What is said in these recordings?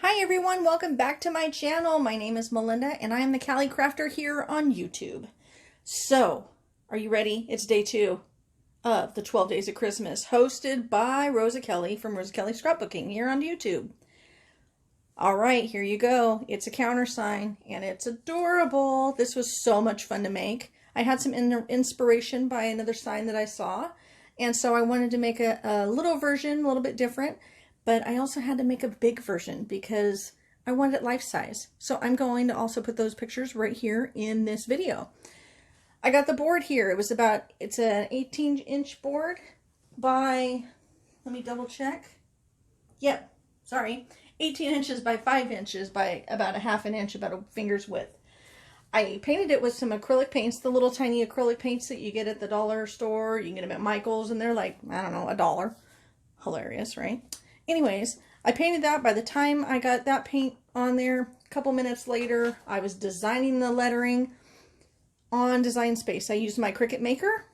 Hi everyone, welcome back to my channel. My name is Melinda and I am the Cali Crafter here on YouTube. So, are you ready? It's day 2 of the 12 Days of Christmas, hosted by Rosa Kelly from Rosa Kelly Scrapbooking here on YouTube. Alright, here you go. It's a countersign and it's adorable. This was so much fun to make. I had some inspiration by another sign that I saw, and so I wanted to make a little version, a little bit different. But I also had to make a big version because I wanted it life size. So I'm going to also put those pictures right here in this video. I got the board here. It's an 18-inch board by, let me double check. Yep, sorry. 18 inches by 5 inches by about a half an inch, about a finger's width. I painted it with some acrylic paints, the little tiny acrylic paints that you get at the dollar store. You can get them at Michael's and they're like, I don't know, $1. Hilarious, right? Anyways, I painted that. By the time I got that paint on there, a couple minutes later, I was designing the lettering on Design Space. I used my Cricut Maker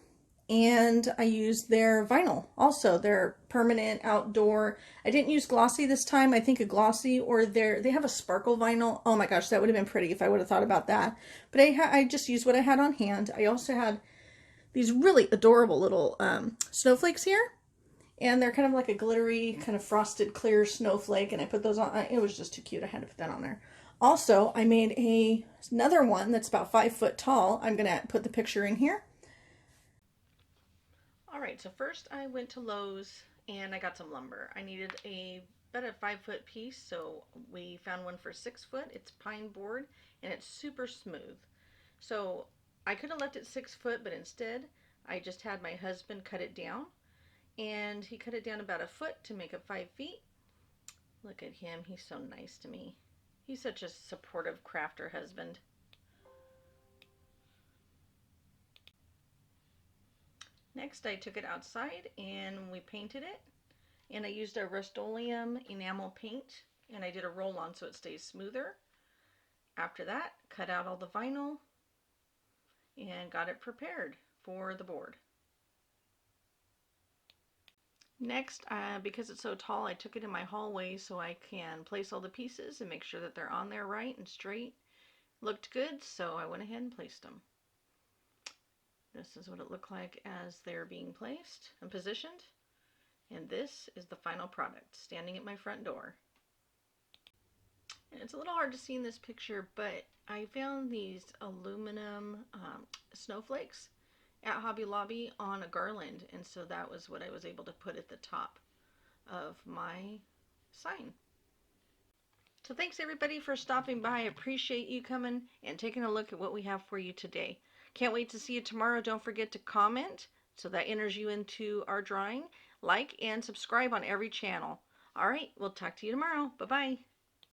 and I used their vinyl. Also, their permanent outdoor. I didn't use glossy this time. I think a glossy or they have a sparkle vinyl. Oh my gosh, that would have been pretty if I would have thought about that. But I just used what I had on hand. I also had these really adorable little snowflakes here. And they're kind of like a glittery, kind of frosted, clear snowflake. And I put those on. It was just too cute. I had to put that on there. Also, I made another one that's about 5 foot tall. I'm going to put the picture in here. All right, so first I went to Lowe's and I got some lumber. I needed about a 5 foot piece, so we found one for 6 foot. It's pine board and it's super smooth. So I could have left it 6 foot, but instead I just had my husband cut it down. And he cut it down about a foot to make it 5 feet. Look at him. He's so nice to me. He's such a supportive crafter husband. Next, I took it outside and we painted it. And I used a Rust-Oleum enamel paint. And I did a roll-on so it stays smoother. After that, cut out all the vinyl and got it prepared for the board. Next, because it's so tall, I took it in my hallway so I can place all the pieces and make sure that they're on there right and straight. Looked good, so I went ahead and placed them. This is what it looked like as they're being placed and positioned. And this is the final product, standing at my front door. And it's a little hard to see in this picture, but I found these aluminum snowflakes at Hobby Lobby on a garland, and so that was what I was able to put at the top of my sign. So thanks everybody for stopping by. I appreciate you coming and taking a look at what we have for you today. Can't wait to see you tomorrow. Don't forget to comment, so that enters you into our drawing. Like and subscribe on every channel. All right, we'll talk to you tomorrow. Bye-bye.